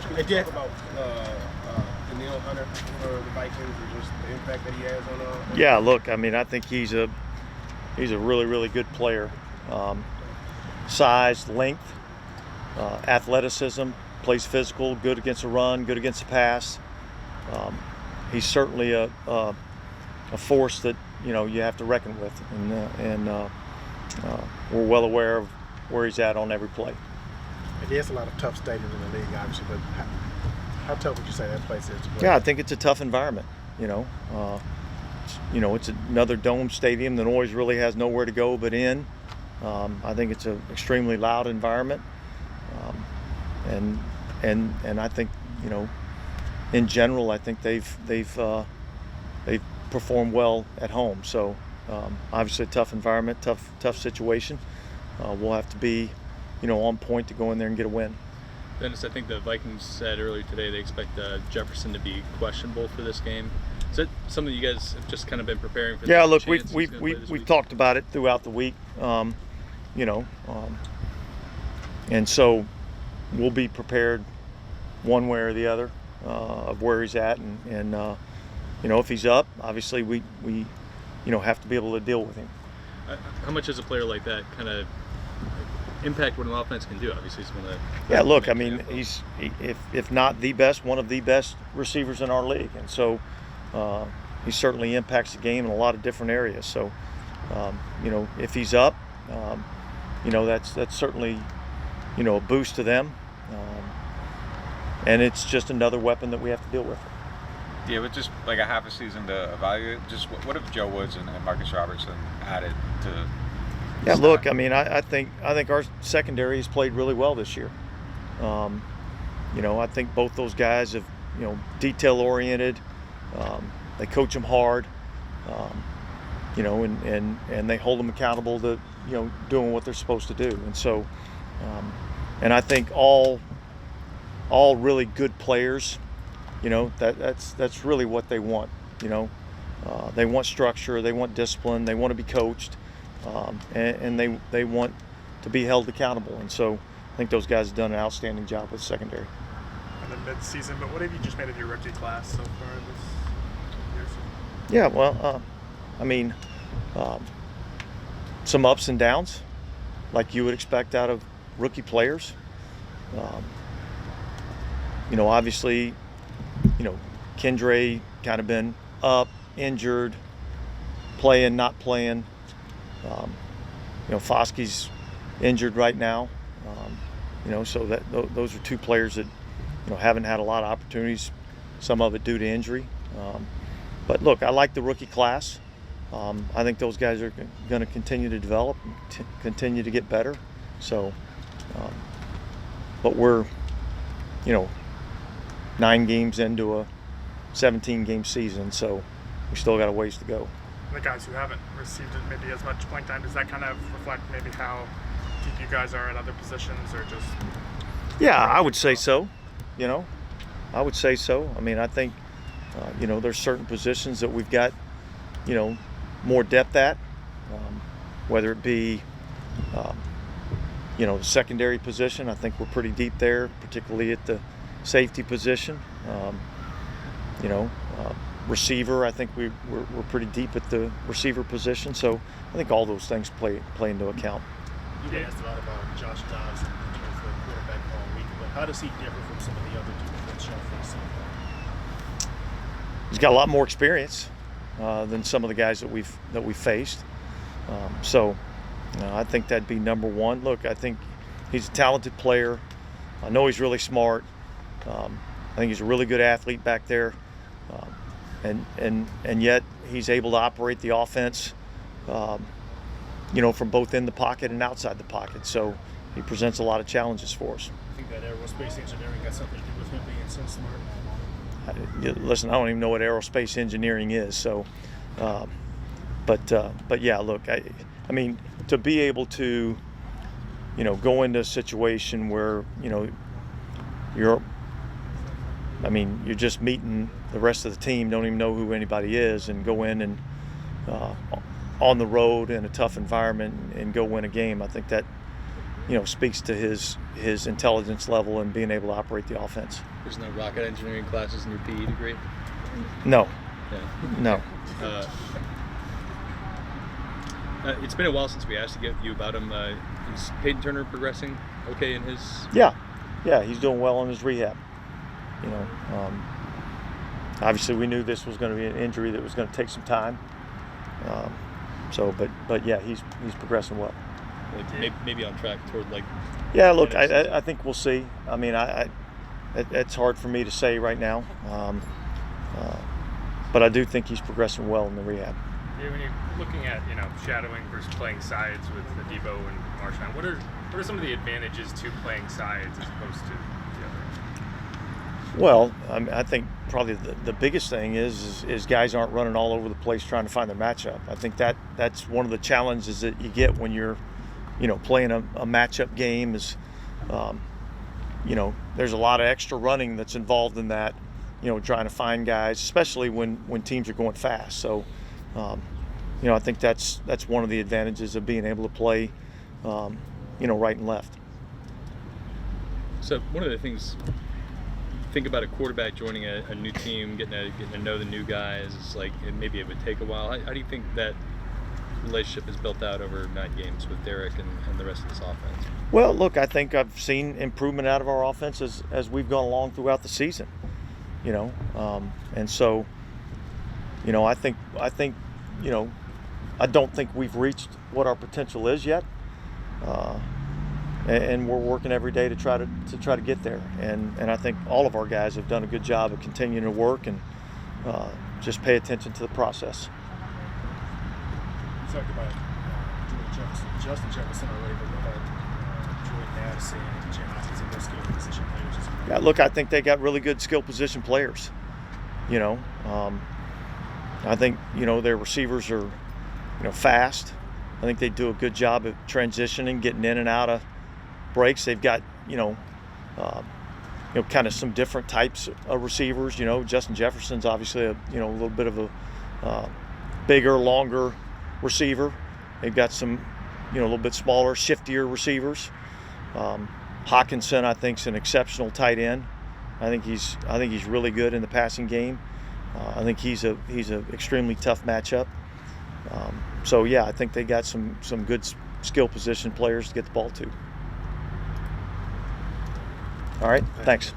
Coach, can you talk about Danielle Hunter for the Vikings and just the impact that he has on Yeah, look, I mean, I think he's a really, really good player. Size, length, athleticism, plays physical, good against the run, good against the pass. He's certainly a force that you have to reckon with, and we're well aware of where he's at on every play. And he has a lot of tough stadiums in the league, obviously, but how tough would you say that place is to play? Yeah, I think it's a tough environment. It's another dome stadium that always really has nowhere to go but in. I think it's an extremely loud environment, and I think in general, I think they've performed well at home. So obviously, a tough environment, tough situation. We'll have to be on point to go in there and get a win. Dennis, I think the Vikings said earlier today they expect Jefferson to be questionable for this game. Is that something you guys have just kind of been preparing for? Yeah, look, we've talked about it throughout the week, and so we'll be prepared one way or the other of where he's at, and if he's up, obviously we have to be able to deal with him. How much does a player like that kind of impact what an offense can do? Obviously, he's one of the yeah. Look, I mean, he's if not the best, one of the best receivers in our league, and so he certainly impacts the game in a lot of different areas. So, if he's up, that's certainly a boost to them, and it's just another weapon that we have to deal with. Yeah, with just like a half a season to evaluate, just what if Joe Woods and Marcus Robertson added to? Yeah, look, I mean, I think our secondary has played really well this year. I think both those guys have, detail oriented. They coach them hard, and they hold them accountable to, doing what they're supposed to do. And so, and I think all really good players, that's really what they want. They want structure, they want discipline, they want to be coached. And they want to be held accountable, and so I think those guys have done an outstanding job with secondary. And then mid-season, but what have you just made of your rookie class so far this year? Yeah, well, I mean, some ups and downs, like you would expect out of rookie players. Obviously, Kendre kind of been up, injured, playing, not playing. Foskey's injured right now, so that those are two players that haven't had a lot of opportunities, some of it due to injury. But look, I like the rookie class. I think those guys are going to continue to develop, and continue to get better. So, but we're 9 games into a 17-game season, so we still got a ways to go. The guys who haven't received it maybe as much playing time, does that kind of reflect maybe how deep you guys are at other positions, or just? Yeah, I would say so. I would say so. I mean, I think there's certain positions that we've got more depth at, whether it be the secondary position. I think we're pretty deep there, particularly at the safety position. Receiver, I think we're pretty deep at the receiver position, so I think all those things play into account. You asked a lot about Josh Dobbs in terms of the quarterback all week, but how does he differ from some of the other people that show face? He's got a lot more experience than some of the guys that we've faced. I think that'd be number one. Look, I think he's a talented player. I know he's really smart. I think he's a really good athlete back there. And yet he's able to operate the offense, from both in the pocket and outside the pocket. So he presents a lot of challenges for us. I think that aerospace engineering got something to do with him being so smart. Listen, I don't even know what aerospace engineering is. So, but yeah, look, I mean, to be able to, go into a situation where, you're just meeting the rest of the team, don't even know who anybody is, and go in and on the road in a tough environment and go win a game. I think that, speaks to his intelligence level and being able to operate the offense. There's no rocket engineering classes in your PE degree? No, Yeah. no. It's been a while since we asked you about him. Is Peyton Turner progressing okay in his? Yeah, he's doing well in his rehab. Obviously we knew this was going to be an injury that was going to take some time. But yeah, he's progressing well. Like maybe on track toward like. Yeah, look, I think we'll see. I mean, it's hard for me to say right now, but I do think he's progressing well in the rehab. Yeah, when you're looking at shadowing versus playing sides with Debo and Marshawn, what are some of the advantages to playing sides as opposed to the other? Well, I think probably the biggest thing is guys aren't running all over the place trying to find their matchup. I think that's one of the challenges that you get when you're playing a matchup game is, there's a lot of extra running that's involved in that, trying to find guys, especially when teams are going fast. So, I think that's one of the advantages of being able to play, right and left. So one of the things, think about a quarterback joining a new team, getting to know the new guys. It's like maybe it would take a while. How do you think that relationship is built out over 9 games with Derek and the rest of this offense? Well, look, I think I've seen improvement out of our offense as we've gone along throughout the season. And so, I think I don't think we've reached what our potential is yet, and we're working every day to try to get there. And I think all of our guys have done a good job of continuing to work and just pay attention to the process. You talked about Justin Jefferson already, but what about Jordan Addison and Jim Hopkins and those skill position players as well? Yeah, look, I think they got really good skill position players. I think their receivers are fast. I think they do a good job of transitioning, getting in and out of breaks. They've got kind of some different types of receivers. Justin Jefferson's obviously a little bit of a bigger, longer receiver. They've got some a little bit smaller, shiftier receivers. Hawkinson, I think, is an exceptional tight end. I think he's really good in the passing game. I think he's a extremely tough matchup. So yeah, I think they got some good skill position players to get the ball to. All right, thanks.